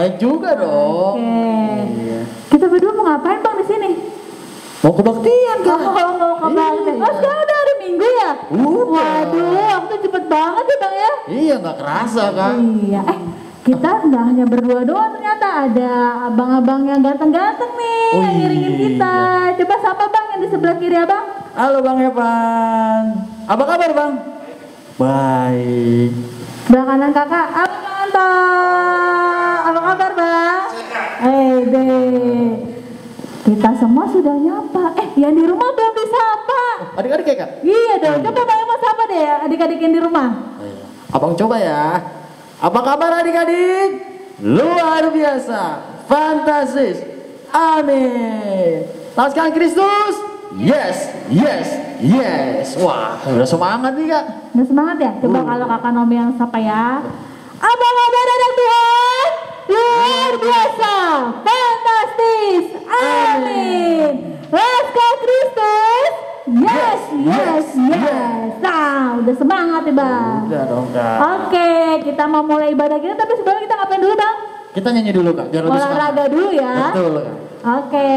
Baik juga dong. Oke. Kita berdua mau ngapain Bang di sini? Mau kebaktian Kak? Mau kebaktian. Oh sekarang udah hari Minggu ya? Waduh, waktu cepet banget ya Bang ya? Iya nggak kerasa Kak. Iya. Kita nggak hanya berdua doang, ternyata ada abang-abang yang ganteng-ganteng nih yang ngiringin kita. Coba sapa Bang yang di sebelah kiri Abang. Halo Bang Evan. Apa kabar Bang? Baik. Sebelah kanan Kakak, Abang Anto. Apa kabar Bang? Deh. Kita semua sudah nyapa. Yang di rumah belum disapa. Adik-adik ya Kak? Iya dong. Coba Bang Evan sapa deh ya adik-adik yang di rumah. Abang coba ya. Apa kabar adik-adik? Luar biasa, fantastis, amin. Laskar Kristus, yes, yes, yes. Wah, udah semangat nih Kak. Udah semangat ya? Coba kalau Kakak Nomi yang sapa ya. Apa kabar anak Tuhan? Luar biasa, fantastis, amin. Laskar Kristus, yes, yes, yes. Nah, udah semangat ya Bang. Udah dong Kak. Oke, kita mau mulai ibadah kita, tapi sebelum kita ngapain dulu Bang? Kita nyanyi dulu Kak, biar lebih semangat. Olahraga dulu ya. Betul Kak. Oke,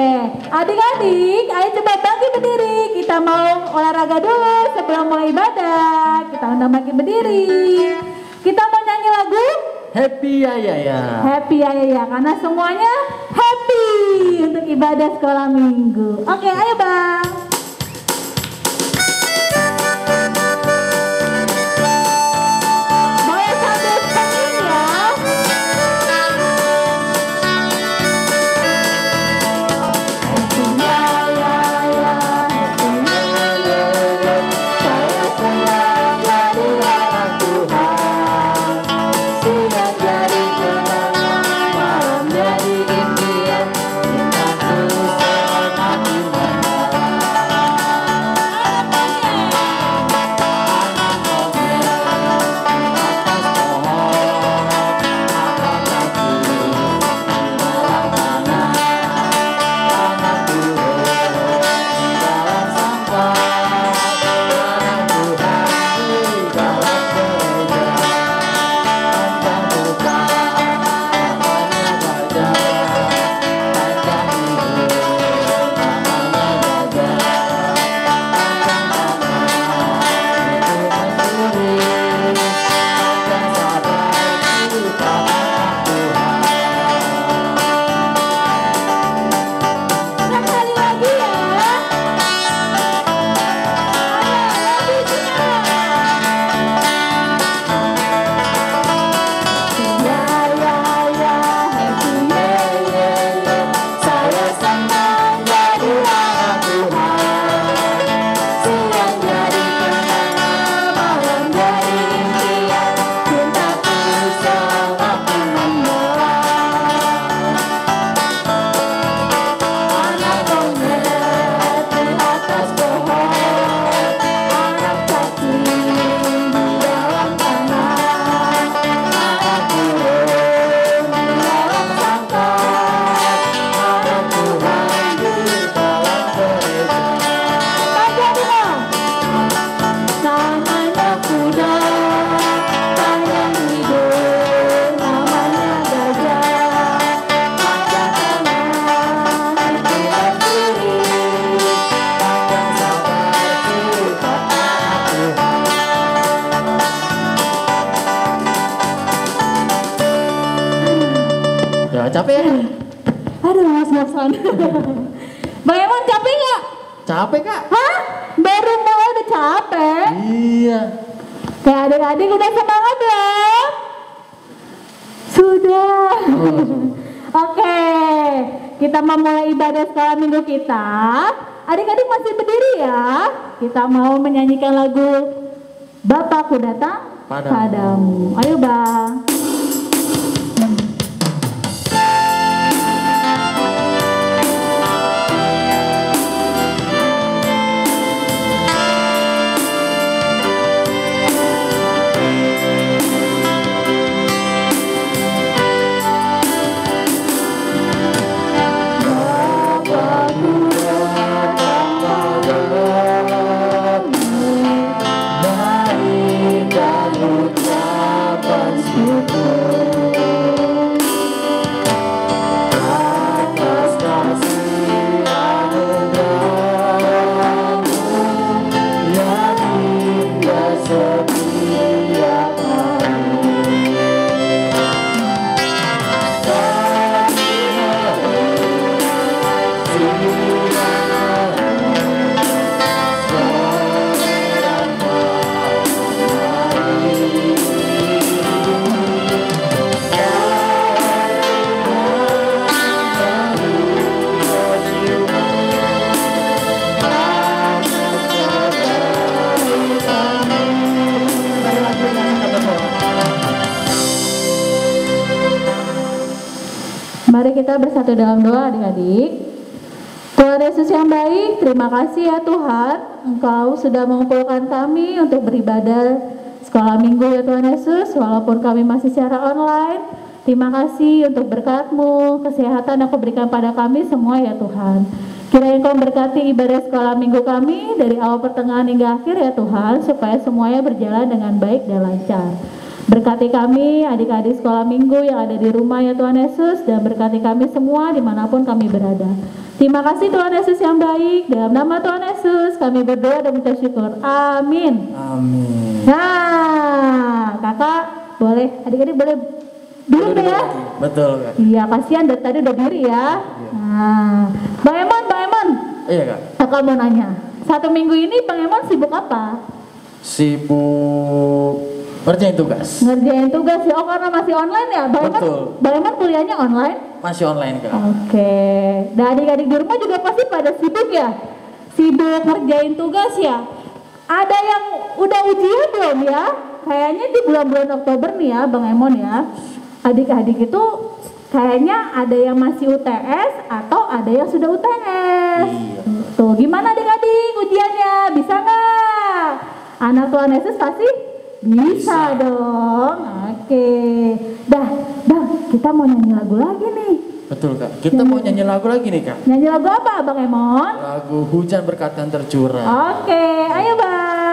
adik-adik, ayo coba bangkit berdiri. Kita mau olahraga dulu sebelum mulai ibadah. Kita undang bangkit berdiri. Kita mau nyanyi lagu Happy ya ya ya. Happy ya, karena semuanya happy untuk ibadah sekolah minggu. Oke, ayo Bang. Boleh sambil singing ya. Capek ya? Aduh, mas-masan. Bang Ewan capek nggak? Capek Kak? Hah? Baru mau udah capek? Iya. Kayak adik-adik udah semangat belum? Sudah. Oke, kita mau mulai ibadah sekolah minggu kita. Adik-adik masih berdiri ya. Kita mau menyanyikan lagu Bapakku Datang Padamu. Ayo Bang. Naikkan ucapan syukur. Mari kita bersatu dalam doa adik-adik. Tuhan Yesus yang baik, terima kasih ya Tuhan, Engkau sudah mengumpulkan kami untuk beribadah sekolah minggu ya Tuhan Yesus, walaupun kami masih secara online. Terima kasih untuk berkat-Mu, kesehatan yang Kau berikan pada kami semua ya Tuhan. Kiranya Kau berkati ibadah sekolah minggu kami dari awal pertengahan hingga akhir ya Tuhan, supaya semuanya berjalan dengan baik dan lancar. Berkati kami adik-adik sekolah minggu yang ada di rumah ya Tuhan Yesus, dan berkati kami semua dimanapun kami berada. Terima kasih Tuhan Yesus yang baik, dalam nama Tuhan Yesus kami berdoa dan mengucap syukur. Amin. Amin. Nah, kakak boleh, adik-adik boleh duduk deh ya. Betul Kak. Iya, kasihan dari tadi udah diri ya. Nah, Bang Emon. Iya Kak. Kakak mau nanya, 1 minggu ini Bang Emon sibuk apa? Sibuk ngerjain tugas. Ngerjain tugas ya, oh karena masih online ya? Bang Emon kuliahnya online? Masih online Kak. Oke, dan adik-adik di rumah juga pasti pada sibuk ya? Sibuk ngerjain tugas ya? Ada yang udah ujian belum ya? Kayaknya di bulan-bulan Oktober nih ya Bang Emon ya, adik-adik itu kayaknya ada yang masih UTS atau ada yang sudah UTS. Iya. Tuh, gimana adik-adik ujiannya? Bisa nggak? Anak Tuhan Yesus pasti bisa dong. Oke. Dah, kita mau nyanyi lagu lagi nih. Betul Kak. Kita mau nyanyi lagu lagi nih Kak. Nyanyi lagu apa Bang Emon? Lagu Hujan Berkat yang Tercurah. Oke, ayo Bang.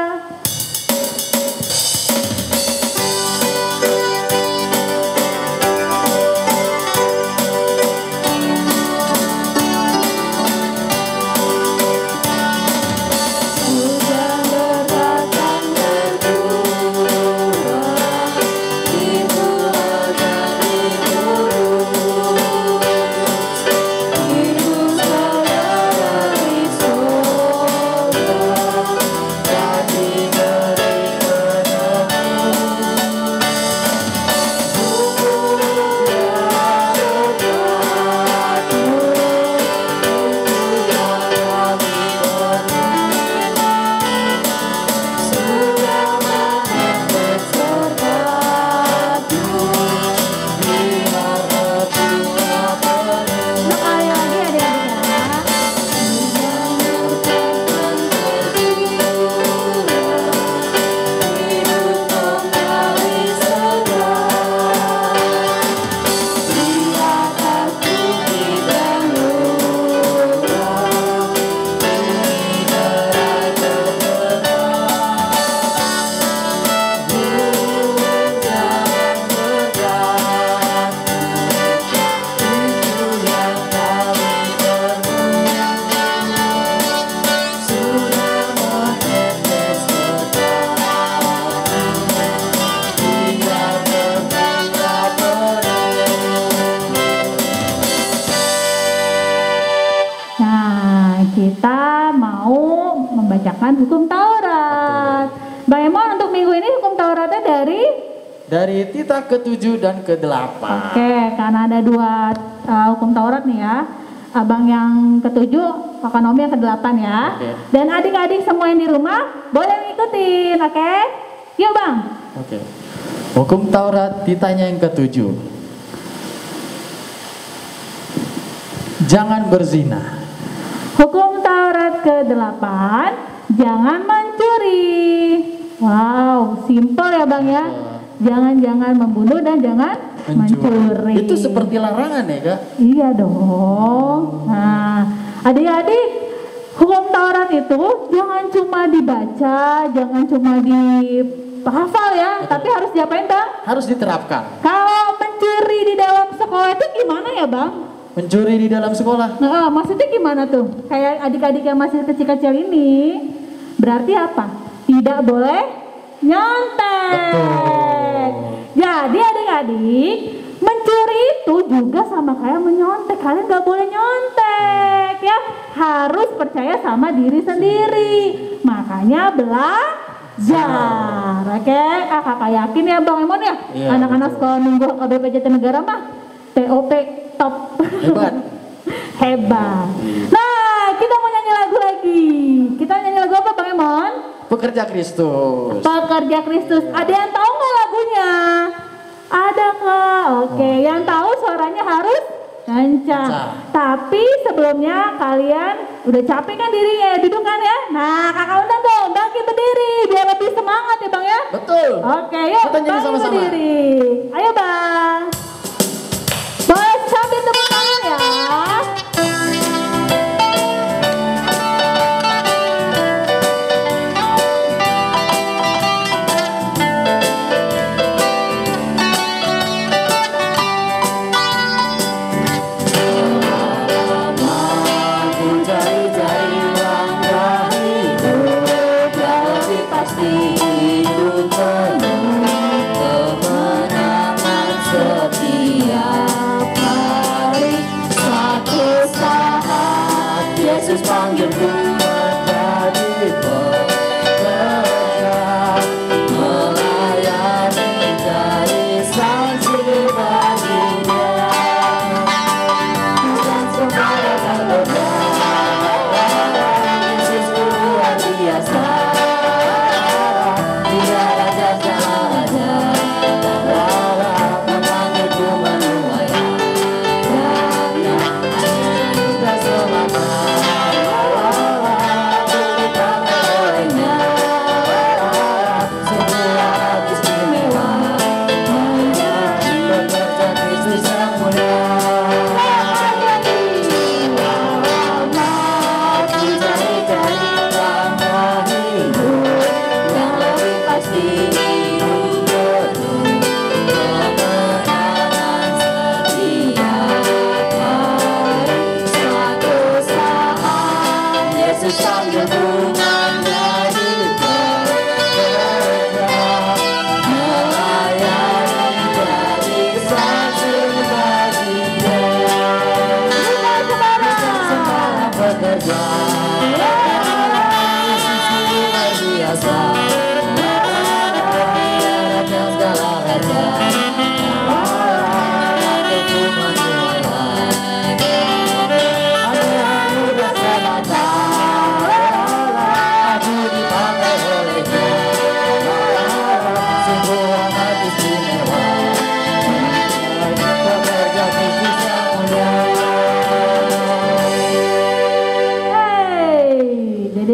Hukum Taurat. Bang Emon, untuk minggu ini hukum Tauratnya dari Tita ke-7 dan ke-8. Oke, karena ada 2 hukum Taurat nih ya. Abang yang ke-7, Kakak Nomi yang ke-8 ya. Oke. Dan adik-adik semua yang di rumah boleh ngikutin, oke? Yuk Bang. Oke. Hukum Taurat Titanya yang ke-7. Jangan berzina. Hukum Taurat ke-8, jangan mencuri. Wow, simpel ya Bang ya. Jangan membunuh dan jangan mencuri. Itu seperti larangan ya Kak? Iya dong. Nah, adik-adik, hukum Taurat itu jangan cuma dibaca, jangan cuma dihafal ya, tapi harus diapain Bang? Harus diterapkan. Kalau mencuri di dalam sekolah itu gimana ya Bang? Mencuri di dalam sekolah? Nah, maksudnya gimana tuh? Kayak adik-adik yang masih kecil-kecil ini, berarti apa? Tidak boleh nyontek. Betul. Jadi adik-adik, mencuri itu juga sama kayak menyontek. Kalian gak boleh nyontek ya. Harus percaya sama diri sendiri. Makanya belajar. Oke, kakak yakin ya Bang Emon ya? Iya, anak-anak sekolah minggu KBPJT Negara mah TOP top. Hebat. Hebat. Nah, kita mau nyanyi lagu lagi. Kita nyanyi lagu apa Bang Emon? Pekerja Kristus. Pekerja Kristus. Ada yang tahu nggak lagunya? Ada Kak. Oke, yang tahu suaranya harus Kencang. Tapi sebelumnya kalian udah capek kan dirinya, duduk kan ya? Nah, kakak undang dong, bangkit berdiri biar lebih semangat ya bang ya? Betul. Oke, yuk kita nyanyi bangkit sama-sama. berdiri. Ayo bang. Boleh sambil tepuk tangan ya.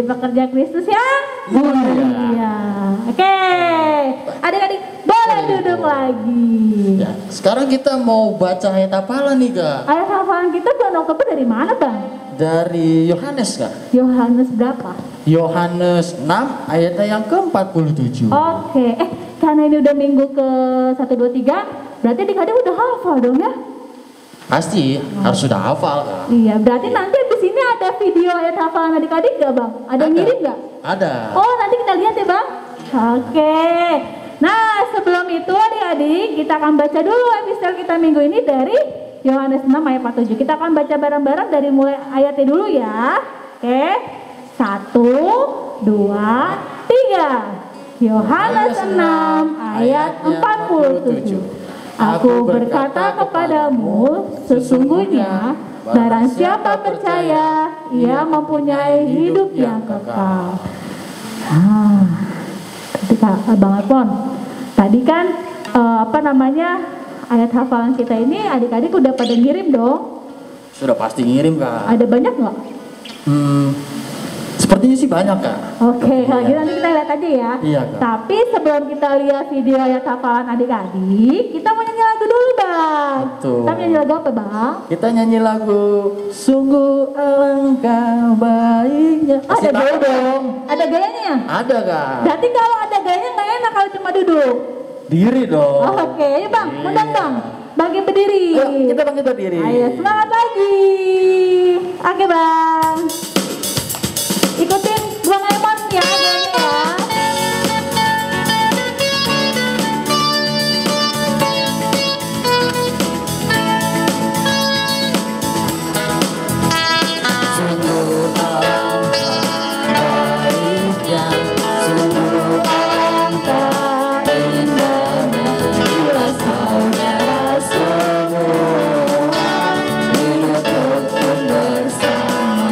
Pekerja Kristus yang mulia. Oke, adik-adik boleh duduk lagi. Ya, sekarang kita mau baca ayat hafalan nih kak. Ayat hafalan kita bulan Oktober dari mana bang? Dari Yohanes kak. Yohanes berapa? Yohanes 6 ayatnya yang ke-47. Oke, karena ini udah minggu ke 1, 2, 3, berarti adik-adik udah hafal dong ya? Pasti harus sudah hafal kak. Iya, berarti nanti di sini ada video ayat hafalan adik-adik gak bang? Ada ngirim gak? Ada. Oh, nanti kita lihat ya bang. Oke. Nah, sebelum itu adik-adik kita akan baca dulu episode kita minggu ini dari Yohanes 6 ayat 47. Kita akan baca bareng-bareng dari mulai ayatnya dulu ya. Oke. 1, 2, 3. Yohanes 6 ayat 47. Aku berkata kepadamu, sesungguhnya barang siapa percaya, ia mempunyai hidup yang kekal. Ketika Bang Alpon, tadi kan ayat hafalan kita ini adik-adik udah pada ngirim dong? Sudah pasti ngirim kak. Ada banyak nggak? Sepertinya sih banyak kak. Oke, kalau gitu nanti kita lihat aja ya. Iya kak. Tapi sebelum kita lihat video ayat hafalan adik-adik, kita mau nyanyi lagu dulu bang. Betul. Kita nyanyi lagu apa bang? Kita nyanyi lagu Sungguh Alangkah Baiknya. Ada gaya dong. Ada gayanya? Ada kak. Berarti kalau ada gayanya nggak enak kalau cuma duduk. Diri dong. Oke, ayo bang, undang bang. Bangkit berdiri. Ayo kita bangkit berdiri. Ayo semangat lagi. Oke bang. Ikutin Bang Emon ya gayanya ya. Bersama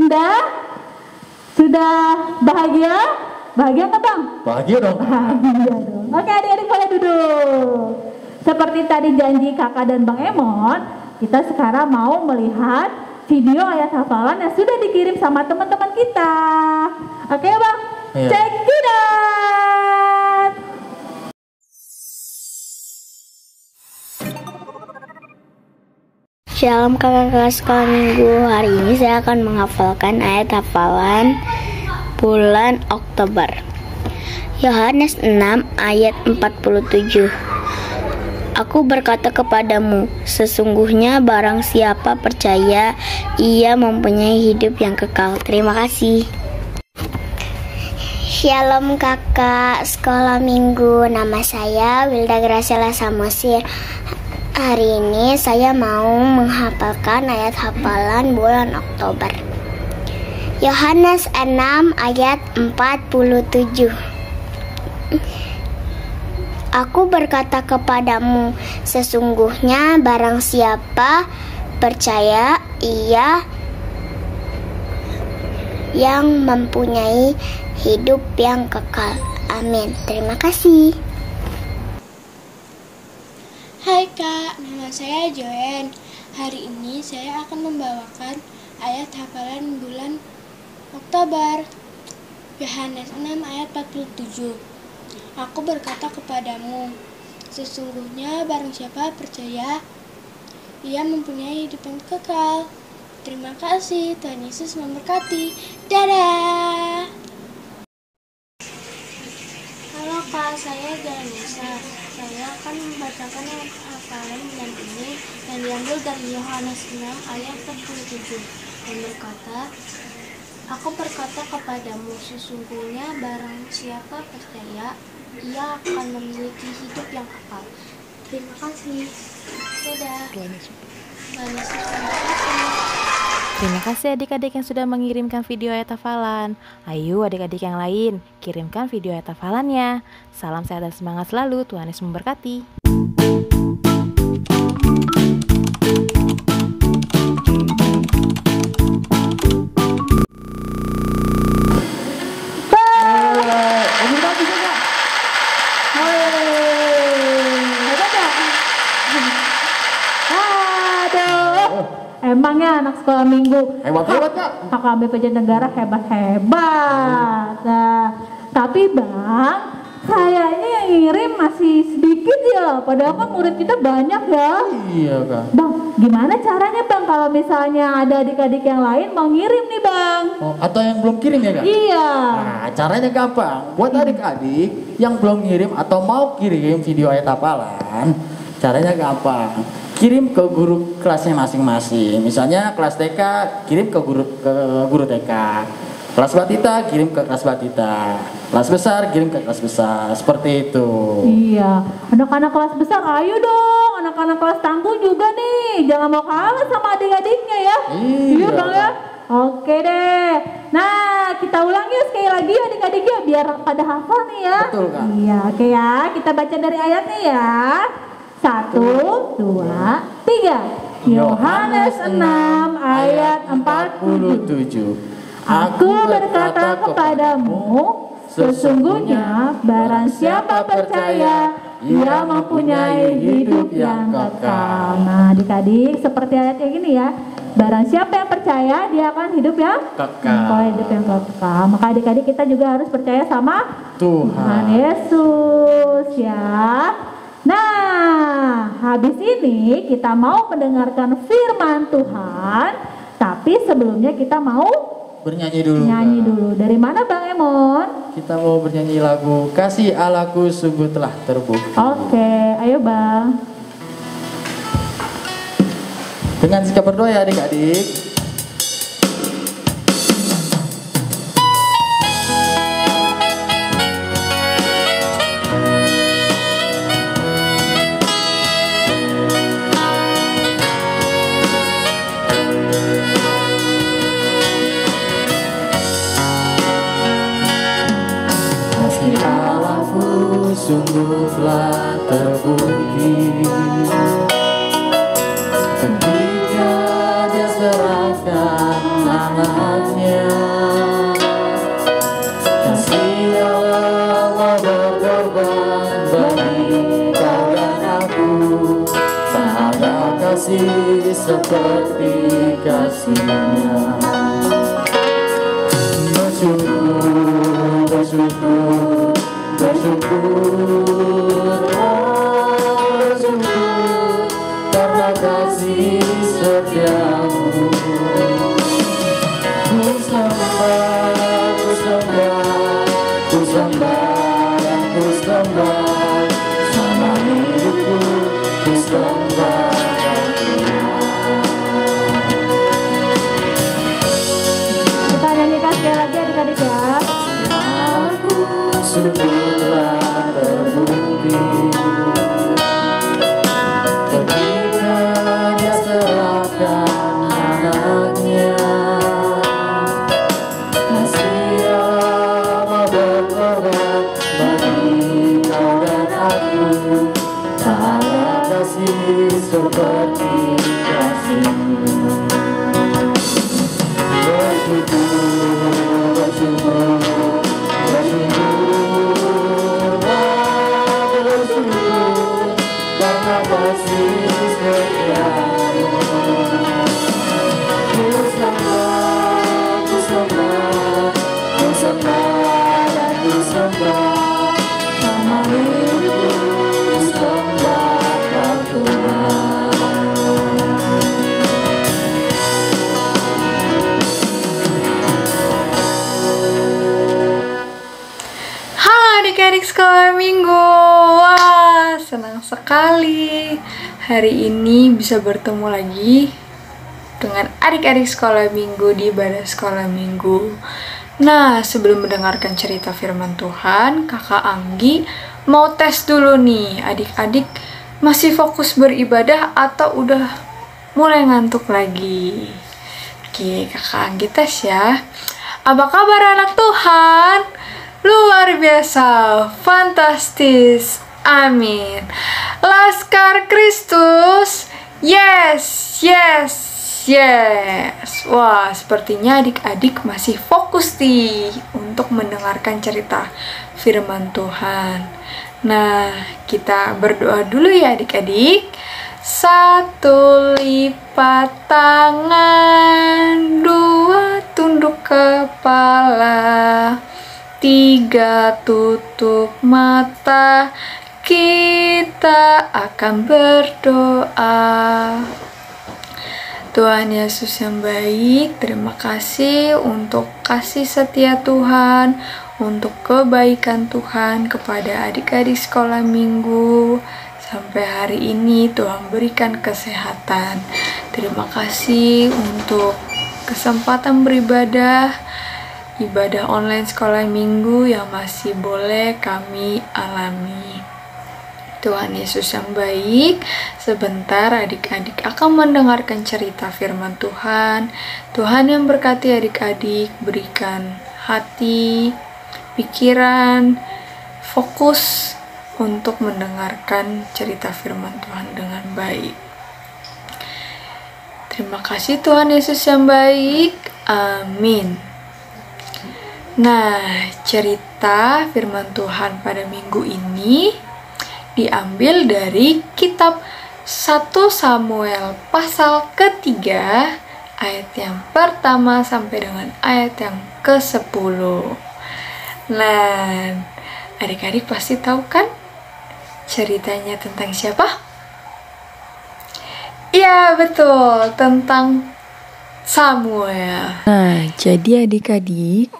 Sudah? Sudah bahagia? Bahagia nggak Bang? Bahagia dong. Bahagia dong. Oke, adik-adik boleh duduk. Seperti tadi janji kakak dan Bang Emon, kita sekarang mau melihat video ayat hafalan yang sudah dikirim sama teman-teman kita. Oke Bang? Iya. Check it out. Shalom kakak-kakak sekolah minggu. Hari ini saya akan menghafalkan ayat hafalan bulan Oktober. Yohanes 6 ayat 47. Aku berkata kepadamu, sesungguhnya barang siapa percaya, ia mempunyai hidup yang kekal. Terima kasih. Shalom kakak sekolah minggu. Nama saya Wilda Graciela Samosir. Hari ini saya mau menghafalkan ayat hafalan bulan Oktober. Yohanes 6 ayat 47. Aku berkata kepadamu, sesungguhnya barang siapa percaya, ia yang mempunyai hidup yang kekal. Amin. Terima kasih. Hai Kak, nama saya Joen. Hari ini saya akan membawakan ayat hafalan bulan Oktober. Yohanes 6 ayat 47. Aku berkata kepadamu, sesungguhnya barang siapa percaya, ia mempunyai hidup yang kekal. Terima kasih, Tuhan Yesus memberkati. Dadah! Halo Kak, saya Janisa. Saya akan membacakan ayat hafalan bulan ini yang diambil dari Yohanes 6 ayat 47 yang berkata, Aku berkata kepadamu, sesungguhnya barang siapa percaya, ia akan memiliki hidup yang kekal. Terima kasih. Dadah. Tuhan Yesus memberkati. Terima kasih adik-adik yang sudah mengirimkan video ayat hafalan. Ayo adik-adik yang lain, kirimkan video ayat hafalannya. Salam sehat dan semangat selalu, Tuhan Yesus memberkati. Emangnya anak sekolah minggu Hebat-hebat Kak. HKB Pejaten Negara hebat-hebat. Nah, tapi Bang, kayaknya yang ngirim masih sedikit ya. Padahal kan murid kita banyak ya. Iya Kak. Bang, gimana caranya Bang kalau misalnya ada adik-adik yang lain mau ngirim nih Bang? Oh, atau yang belum kirim ya Kak? Iya. Nah, caranya gampang. Buat adik-adik yang belum ngirim atau mau kirim video ayat hafalan, caranya gampang. Kirim ke guru kelasnya masing-masing. Misalnya kelas TK, kirim ke guru TK. Kelas batita, kirim ke kelas batita. Kelas besar, kirim ke kelas besar. Seperti itu. Iya, anak-anak kelas besar, ayo dong. Anak-anak kelas tangguh juga nih. Jangan mau kalah sama adik-adiknya ya. Iya Bang ya. Oke deh. Nah, kita ulang yuk sekali lagi adik-adiknya biar pada hafal nih ya. Betul Kak. Iya, oke ya. Kita baca dari ayatnya ya. 1, 2, 3. Yohanes 6 ayat 47. Aku berkata kepadamu, sesungguhnya barang siapa percaya, ia mempunyai hidup yang kekal. Nah adik-adik seperti ayat yang ini ya. Barang siapa yang percaya, dia akan hidup yang Kekal. hidup yang kekal. Maka adik-adik kita juga harus percaya sama Tuhan. Yesus ya. Nah, habis ini kita mau mendengarkan firman Tuhan. Tapi sebelumnya kita mau Bernyanyi dulu. nyanyi Kak. dulu. Dari mana Bang Emon? Kita mau bernyanyi lagu Kasih Allahku Sungguh Telah Terbukti. Oke, ayo Bang. Dengan sikap berdoa ya adik-adik. Kasih Allahku sungguh telah terbukti ketika Dia serahkan anaknya. Kasih Allah mau berkorban bagi kau dan aku. Tak ada kasih seperti kasihnya. Bersyukur, bersyukur, bersyukur, bersyukur karena kasih setiamu. Ku sembah, ku sembah, ku sembah dan ku sembah, sama hidupku ku sembah. Kita nyanyikan sekali lagi adik-adik ya. Aku sudahlah terbukti ketika Dia serahkan anaknya. Kasih Allah mau berkorban bagi kau dan aku. Tak ada kasih seperti kasih-Mu. Bersyukur, bersyukur, bersyukur, bersyukur karena kasih setiamu. Ku sembah, ku sembah, ku sembah dan ku sembah, sama hidupku ku sembah Kau Tuhan. Adik-adik sekolah minggu, wah senang sekali hari ini bisa bertemu lagi dengan adik-adik sekolah minggu di ibadah sekolah minggu. Nah, sebelum mendengarkan cerita firman Tuhan, kakak Anggi mau tes dulu nih, adik-adik masih fokus beribadah atau udah mulai ngantuk lagi? Oke, kakak Anggi tes ya. Apa kabar anak Tuhan? Luar biasa, fantastis, amin. Laskar Kristus, yes, yes, yes. Wah, sepertinya adik-adik masih fokus nih untuk mendengarkan cerita firman Tuhan. Nah, kita berdoa dulu ya adik-adik. 1 lipat tangan, 2 tunduk kepala, 3 tutup mata, kita akan berdoa. Tuhan Yesus yang baik, terima kasih untuk kasih setia Tuhan, untuk kebaikan Tuhan kepada adik-adik sekolah minggu. Sampai hari ini Tuhan berikan kesehatan. Terima kasih untuk kesempatan beribadah, ibadah online sekolah minggu yang masih boleh kami alami. Tuhan Yesus yang baik, sebentar adik-adik akan mendengarkan cerita firman Tuhan. Tuhan yang berkati adik-adik, berikan hati, pikiran, fokus untuk mendengarkan cerita firman Tuhan dengan baik. Terima kasih Tuhan Yesus yang baik, amin. Nah, cerita firman Tuhan pada minggu ini diambil dari kitab 1 Samuel pasal ketiga, ayat yang pertama sampai dengan ayat yang ke-10. Nah, adik-adik pasti tahu kan ceritanya tentang siapa? Ya, betul, tentang Samuel. Nah, jadi adik-adik,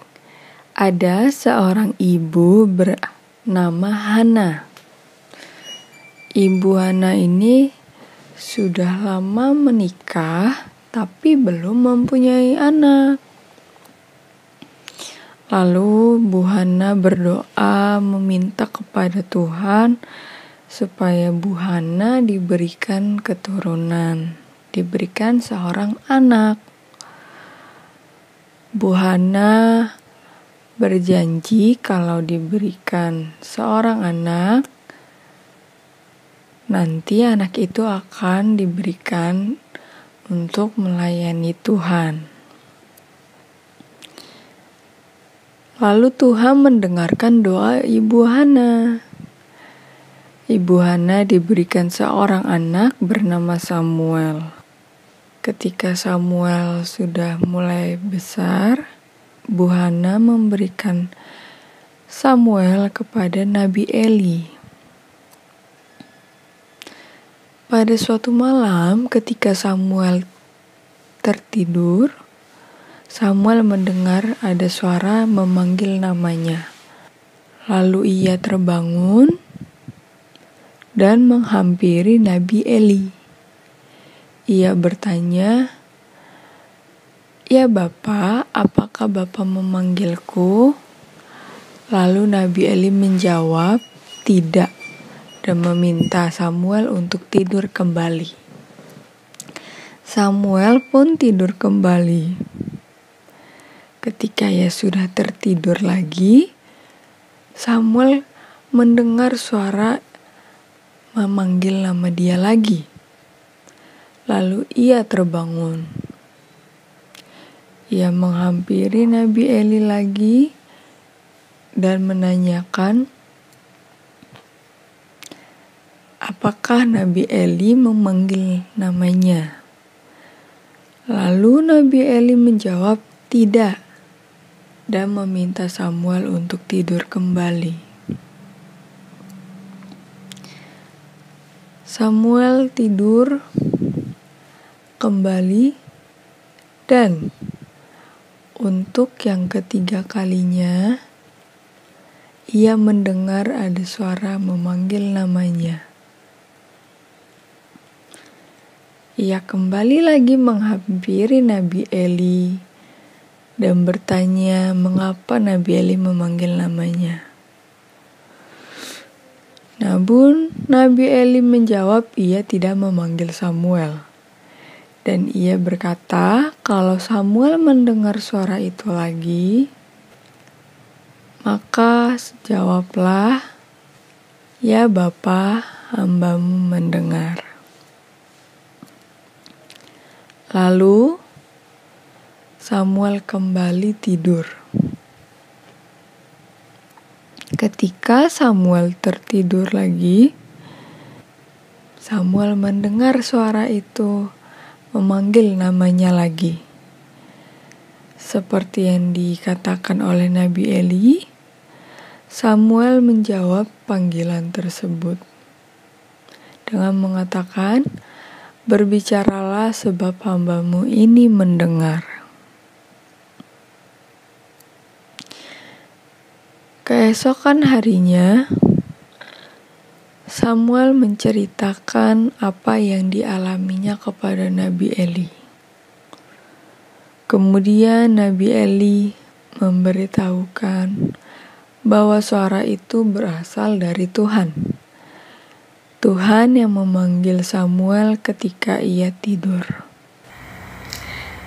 ada seorang ibu bernama Hana. Ibu Hana ini sudah lama menikah, tapi belum mempunyai anak. Lalu Bu Hana berdoa meminta kepada Tuhan supaya Bu Hana diberikan keturunan, diberikan seorang anak. Bu Hana berjanji kalau diberikan seorang anak, nanti anak itu akan diberikan untuk melayani Tuhan. Lalu Tuhan mendengarkan doa Ibu Hana. Ibu Hana diberikan seorang anak bernama Samuel. Ketika Samuel sudah mulai besar, Bu Hana memberikan Samuel kepada Nabi Eli. Pada suatu malam ketika Samuel tertidur, Samuel mendengar ada suara memanggil namanya. Lalu ia terbangun dan menghampiri Nabi Eli. Ia bertanya, "Ya Bapa, apakah Bapa memanggilku?" Lalu Nabi Eli menjawab, "Tidak," dan meminta Samuel untuk tidur kembali. Samuel pun tidur kembali. Ketika ia sudah tertidur lagi, Samuel mendengar suara memanggil nama dia lagi. Lalu ia terbangun. Ia menghampiri Nabi Eli lagi dan menanyakan, apakah Nabi Eli memanggil namanya. Lalu Nabi Eli menjawab, "Tidak," dan meminta Samuel untuk tidur kembali. Samuel tidur kembali dan untuk yang ketiga kalinya ia mendengar ada suara memanggil namanya. Ia kembali lagi menghampiri Nabi Eli dan bertanya mengapa Nabi Eli memanggil namanya. Namun Nabi Eli menjawab ia tidak memanggil Samuel. Dan ia berkata kalau Samuel mendengar suara itu lagi, maka jawablah, "Ya Bapa, hambamu mendengar." Lalu Samuel kembali tidur. Ketika Samuel tertidur lagi, Samuel mendengar suara itu memanggil namanya lagi. Seperti yang dikatakan oleh Nabi Eli, Samuel menjawab panggilan tersebut dengan mengatakan, "Berbicaralah sebab hambamu ini mendengar." Keesokan harinya, Samuel menceritakan apa yang dialaminya kepada Nabi Eli. Kemudian Nabi Eli memberitahukan bahwa suara itu berasal dari Tuhan. Tuhan yang memanggil Samuel ketika ia tidur.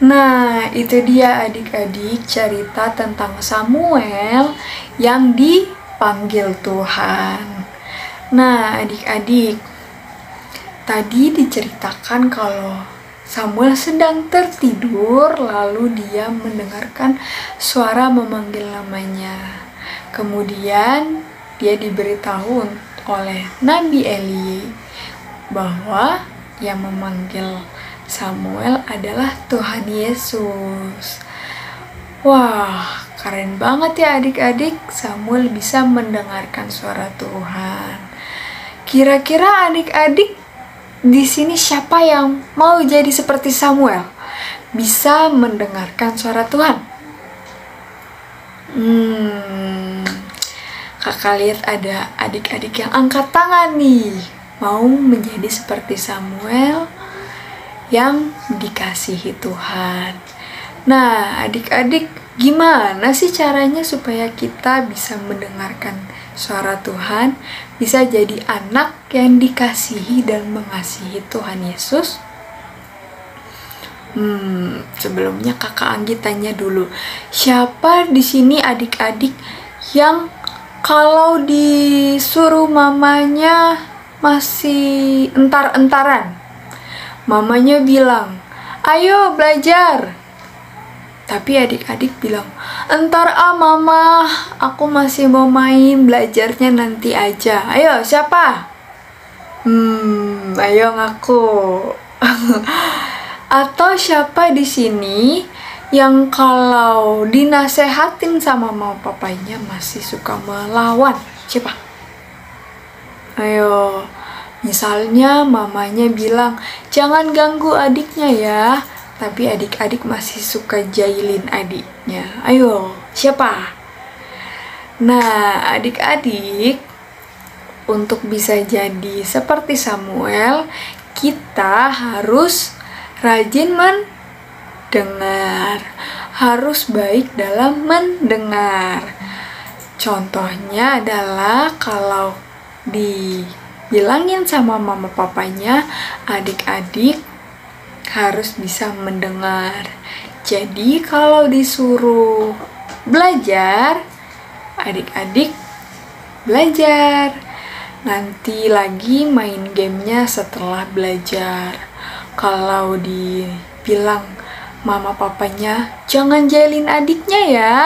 Nah, itu dia adik-adik cerita tentang Samuel yang dipanggil Tuhan. Nah, adik-adik, tadi diceritakan kalau Samuel sedang tertidur, lalu dia mendengarkan suara memanggil namanya. Kemudian dia diberitahu oleh Nabi Eli bahwa yang memanggil Samuel adalah Tuhan Yesus. Wah, keren banget ya adik-adik, Samuel bisa mendengarkan suara Tuhan. Kira-kira adik-adik di sini siapa yang mau jadi seperti Samuel? Bisa mendengarkan suara Tuhan? Kakak lihat ada adik-adik yang angkat tangan nih, mau menjadi seperti Samuel yang dikasihi Tuhan. Nah, adik-adik, gimana sih caranya supaya kita bisa mendengarkan suara Tuhan, bisa jadi anak yang dikasihi dan mengasihi Tuhan Yesus? Sebelumnya Kakak Anggi tanya dulu, siapa di sini adik-adik yang kalau disuruh mamanya masih entar-entaran? Mamanya bilang, "Ayo belajar." Tapi adik-adik bilang, "Entar mama, aku masih mau main, belajarnya nanti aja." Ayo, siapa? Ayo ngaku. Atau siapa di sini yang kalau dinasehatin sama mama papanya masih suka melawan? Siapa? Ayo. Misalnya mamanya bilang, "Jangan ganggu adiknya ya." Tapi adik-adik masih suka jahilin adiknya. Ayo, siapa? Nah, adik-adik, untuk bisa jadi seperti Samuel, kita harus rajin mendengar. Harus baik dalam mendengar. Contohnya adalah kalau dibilangin sama mama papanya, adik-adik harus bisa mendengar. Jadi kalau disuruh belajar, adik-adik belajar. Nanti lagi main gamenya setelah belajar. Kalau dibilang mama papanya, "Jangan jahilin adiknya ya,"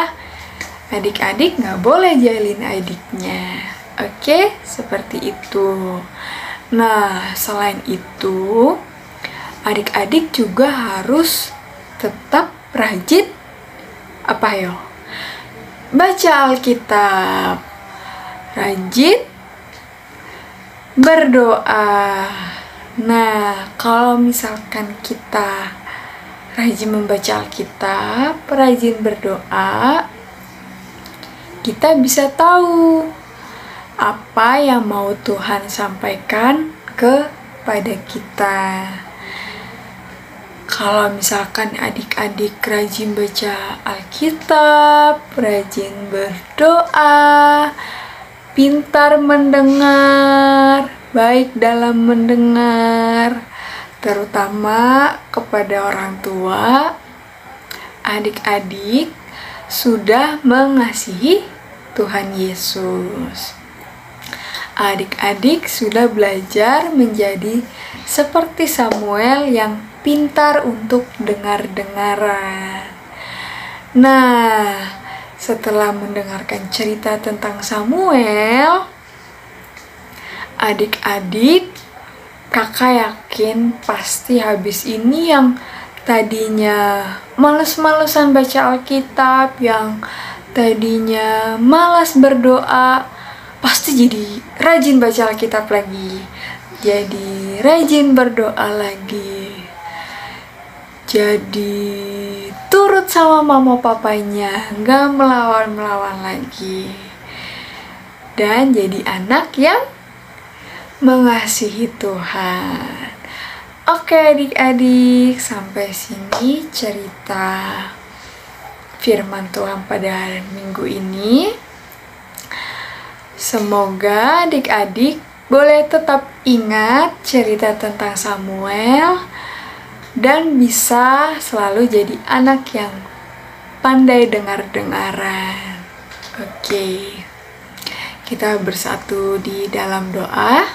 adik-adik nggak boleh jahilin adiknya. Oke, seperti itu. Nah, selain itu, adik-adik juga harus tetap rajin baca Alkitab, rajin berdoa. Nah, kalau misalkan kita rajin membaca Alkitab, rajin berdoa, kita bisa tahu apa yang mau Tuhan sampaikan kepada kita. Kalau misalkan adik-adik rajin baca Alkitab, rajin berdoa, pintar mendengar, baik dalam mendengar, terutama kepada orang tua, adik-adik sudah mengasihi Tuhan Yesus. Adik-adik sudah belajar menjadi seperti Samuel yang pintar untuk dengar-dengaran. Nah, setelah mendengarkan cerita tentang Samuel, adik-adik, kakak yakin pasti habis ini yang tadinya males-malesan baca Alkitab, yang tadinya malas berdoa, pasti jadi rajin baca Alkitab lagi, jadi rajin berdoa lagi, jadi turut sama mama papanya, gak melawan-melawan lagi, dan jadi anak yang mengasihi Tuhan. Oke adik-adik, sampai sini cerita firman Tuhan pada hari Minggu ini. Semoga adik-adik boleh tetap ingat cerita tentang Samuel dan bisa selalu jadi anak yang pandai dengar-dengaran. Oke, kita bersatu di dalam doa.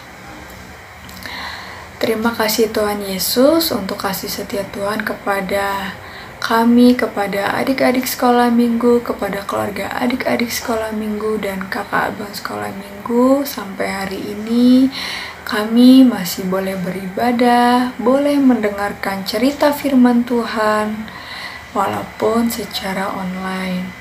Terima kasih Tuhan Yesus untuk kasih setia Tuhan kepada kami, kepada adik-adik sekolah minggu, kepada keluarga adik-adik sekolah minggu, dan kakak abang sekolah minggu. Sampai hari ini kami masih boleh beribadah, boleh mendengarkan cerita firman Tuhan, walaupun secara online.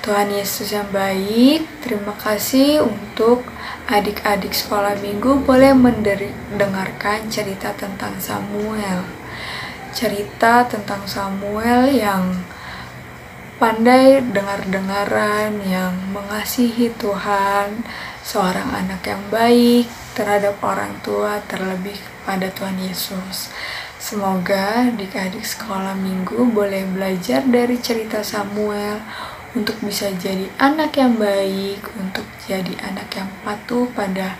Tuhan Yesus yang baik, terima kasih untuk adik-adik sekolah minggu boleh mendengarkan cerita tentang Samuel. Cerita tentang Samuel yang pandai dengar-dengaran, yang mengasihi Tuhan, seorang anak yang baik terhadap orang tua, terlebih pada Tuhan Yesus. Semoga adik-adik sekolah minggu boleh belajar dari cerita Samuel untuk bisa jadi anak yang baik, untuk jadi anak yang patuh pada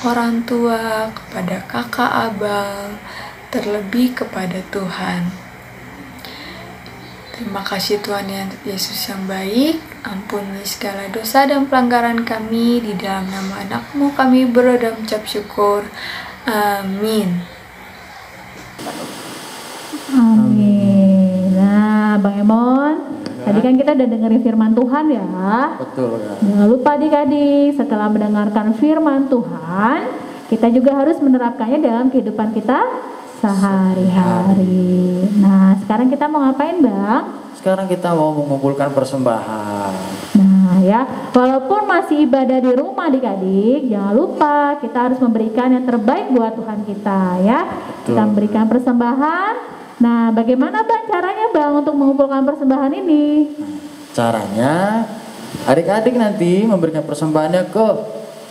orang tua, kepada kakak abang, terlebih kepada Tuhan. Terima kasih Tuhan Yesus yang baik, ampuni segala dosa dan pelanggaran kami, di dalam nama anak-Mu kami berdoa dan mengucap syukur. Amin. Amin. Nah, Bang Emon, Tadi kan kita udah dengerin firman Tuhan ya. Betul ya. Jangan lupa adik-adik, setelah mendengarkan firman Tuhan, kita juga harus menerapkannya dalam kehidupan kita sehari-hari. Nah, sekarang kita mau ngapain, Bang? Sekarang kita mau mengumpulkan persembahan. Nah ya, walaupun masih ibadah di rumah adik-adik, jangan lupa kita harus memberikan yang terbaik buat Tuhan kita ya. Kita memberikan persembahan. Nah, bagaimana Bang caranya Bang untuk mengumpulkan persembahan ini? Caranya, adik-adik nanti memberikan persembahannya ke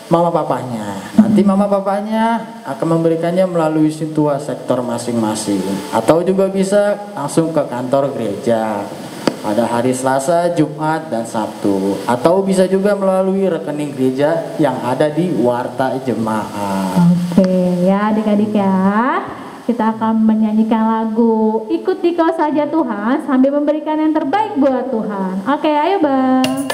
mama papanya. Nanti mama papanya akan memberikannya melalui situa sektor masing-masing. Atau juga bisa langsung ke kantor gereja pada hari Selasa, Jumat, dan Sabtu. Atau bisa juga melalui rekening gereja yang ada di Warta Jemaat. Oke ya adik-adik ya. Kita akan menyanyikan lagu Ikuti Kau Saja Tuhan sambil memberikan yang terbaik buat Tuhan. Oke, ayo Bang.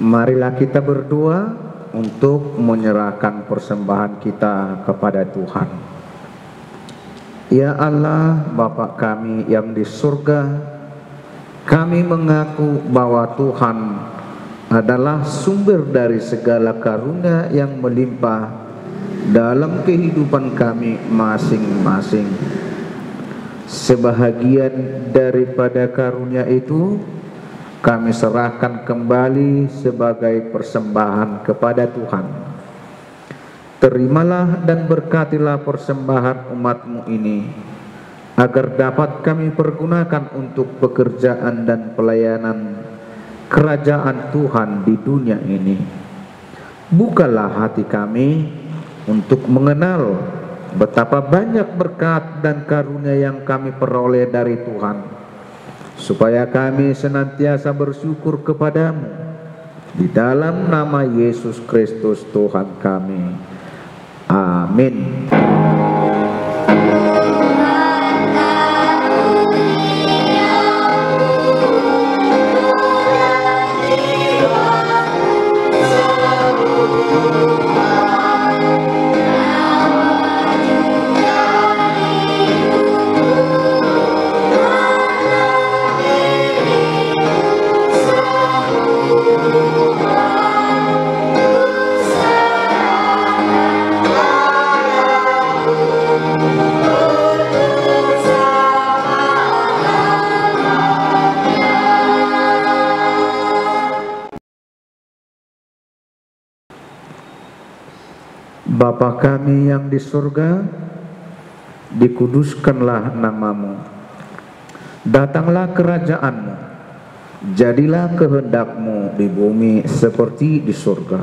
Marilah kita berdoa untuk menyerahkan persembahan kita kepada Tuhan. Ya Allah, Bapa kami yang di surga, kami mengaku bahwa Tuhan adalah sumber dari segala karunia yang melimpah dalam kehidupan kami masing-masing. Sebahagian daripada karunia itu kami serahkan kembali sebagai persembahan kepada Tuhan. Terimalah dan berkatilah persembahan umat-Mu ini, agar dapat kami pergunakan untuk pekerjaan dan pelayanan kerajaan Tuhan di dunia ini. Bukalah hati kami untuk mengenal betapa banyak berkat dan karunia yang kami peroleh dari Tuhan, supaya kami senantiasa bersyukur kepadamu di dalam nama Yesus Kristus Tuhan kami. Amin. Bapa kami yang di surga, dikuduskanlah namamu. Datanglah kerajaanmu, jadilah kehendakmu di bumi seperti di surga.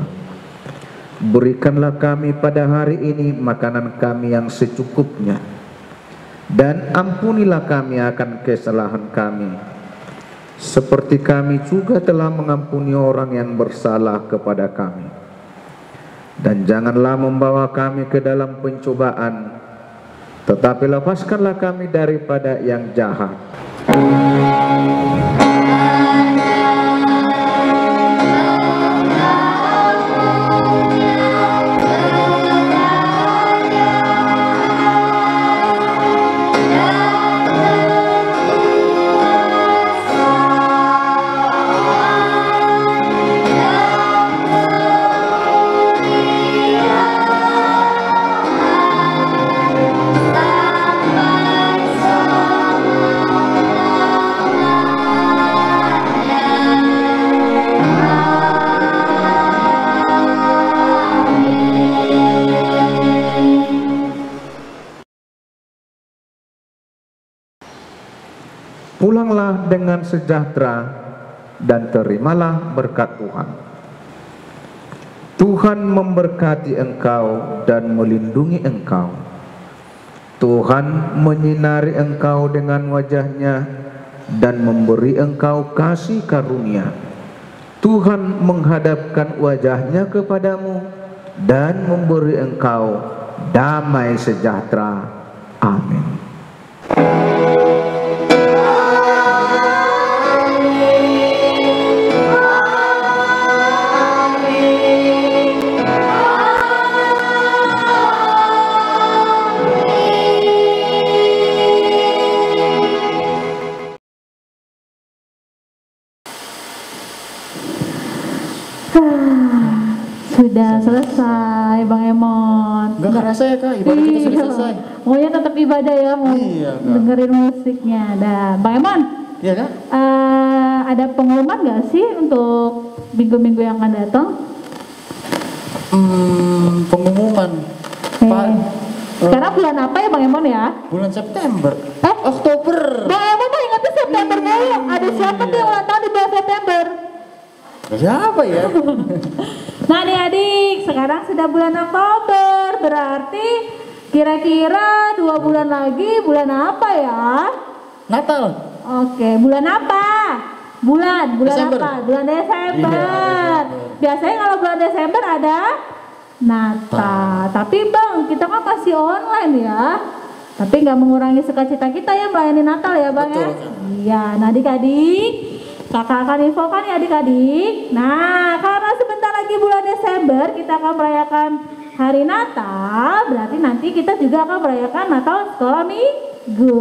Berikanlah kami pada hari ini makanan kami yang secukupnya, dan ampunilah kami akan kesalahan kami, seperti kami juga telah mengampuni orang yang bersalah kepada kami. Dan janganlah membawa kami ke dalam pencobaan, tetapi lepaskanlah kami daripada yang jahat. pulanglah dengan sejahtera dan terimalah berkat Tuhan. Tuhan memberkati engkau dan melindungi engkau. Tuhan menyinari engkau dengan wajah-Nya dan memberi engkau kasih karunia. Tuhan menghadapkan wajah-Nya kepadamu dan memberi engkau damai sejahtera. Amin. Sudah selesai Bang Emon. Nggak kerasa ya Kak, ibadah kita sudah selesai. Maunya tetap ibadah ya, mau Iya, Kak. dengerin musiknya. Dah, Bang Emon. Iya Kak? Ada pengumuman nggak sih untuk minggu-minggu yang akan datang? Pengumuman. Sekarang bulan apa ya Bang Emon ya? Bulan September. Oktober. Bang Emon mah ingatnya September mulu. Ada siapa tuh yang ulang tahun di bulan September? Siapa ya? Nah adik-adik, sekarang sudah bulan Oktober, berarti kira-kira 2 bulan lagi bulan apa ya? Natal. Oke, bulan apa? Bulan Desember. apa? Bulan Desember. Iya, Biasanya kalau bulan Desember ada Natal. Tapi Bang, kita kan masih online ya. Tapi nggak mengurangi sukacita kita ya melayani Natal ya Bang. Betul, ya? Kak. Iya, nah adik-adik, Kakak akan infokan ya adik-adik. Nah, karena sebentar lagi bulan Desember kita akan merayakan hari Natal, berarti nanti kita juga akan merayakan Natal Sekolah Minggu.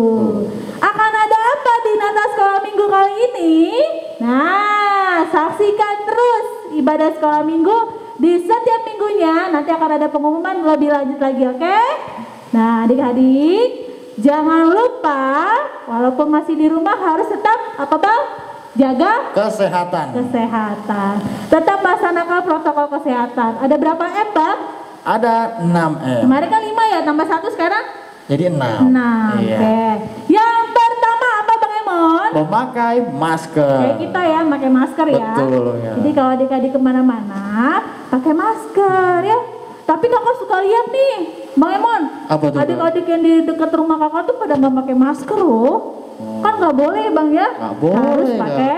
Akan ada apa di Natal Sekolah Minggu kali ini? Nah, saksikan terus ibadah Sekolah Minggu di setiap minggunya. Nanti akan ada pengumuman lebih lanjut lagi, oke? Nah, adik-adik, jangan lupa walaupun masih di rumah harus tetap apa Bang? Jaga Kesehatan. Tetap laksanakan protokol kesehatan. Ada berapa M Bang? Ada 6M. Kemarin kan 5 ya, tambah 1 sekarang? Jadi 6. 6. Iya. Oke. Yang pertama apa Bang Emon? Memakai masker. Kayak kita ya, pakai masker ya. Betul ya. Jadi kalau adik-adik kemana-mana, pakai masker ya. Tapi kakak suka lihat nih, Bang Emon. Apa tuh, adik-adik yang di dekat rumah kakak tuh pada nggak pakai masker loh. Kan nggak boleh Bang ya. Nggak boleh, Harus Kak. pakai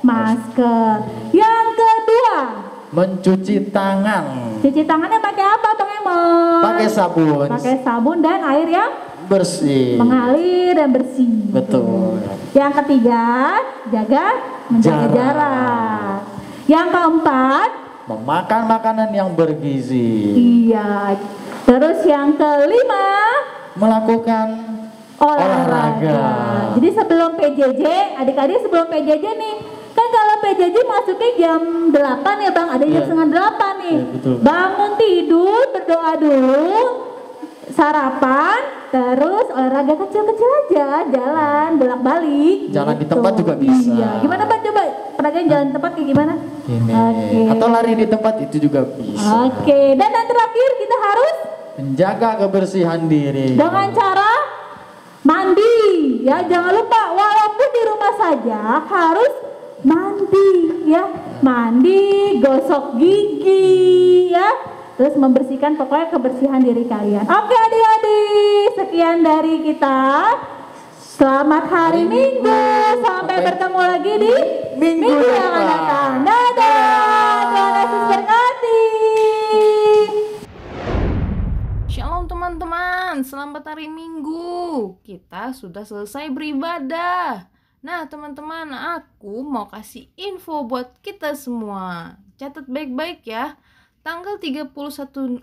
masker. Yang kedua, Mencuci tangan. cuci tangannya pakai apa Bang Emon? Pakai sabun. Pakai sabun dan air yang Bersih. mengalir dan bersih. Betul. Yang ketiga, menjaga jarak. Yang keempat, Memakan makanan yang bergizi. iya. Terus yang kelima, Melakukan olahraga. Jadi sebelum PJJ, adik-adik sebelum PJJ nih, kan kalau PJJ masuknya jam 8 ya Bang, ada jam Iya. setengah 8 nih. Iya, betul. Bangun tidur, berdoa dulu, sarapan, terus olahraga kecil-kecil aja, jalan, bolak-balik. Jalan di gitu. tempat juga bisa. Iya. Gimana Bang coba? Pernah kan jalan di tempat kayak gimana? Ini. Oke. Atau lari di tempat itu juga bisa. Oke, dan yang terakhir kita harus Menjaga kebersihan diri. dengan cara mandi. Ya, jangan lupa walaupun di rumah saja harus mandi ya. Mandi, gosok gigi ya. Terus membersihkan pokoknya kebersihan diri kalian. Oke adik-adik, sekian dari kita. Selamat hari Minggu. Sampai bertemu lagi di Minggu yang akan depan. datang. Dadah. Tuhan Yesus berkati. Shalom teman-teman, selamat hari Minggu. Kita sudah selesai beribadah. Nah teman-teman, aku mau kasih info buat kita semua. Catat baik-baik ya. Tanggal 31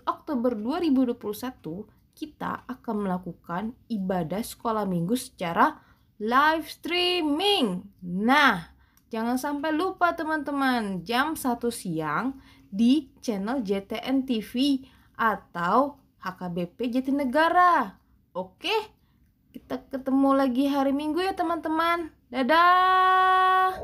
Oktober 2021, kita akan melakukan ibadah sekolah minggu secara live streaming. Nah, jangan sampai lupa teman-teman, jam 1 siang di channel JTN TV atau HKBP Jatinegara. Oke, kita ketemu lagi hari Minggu ya teman-teman. Dadah.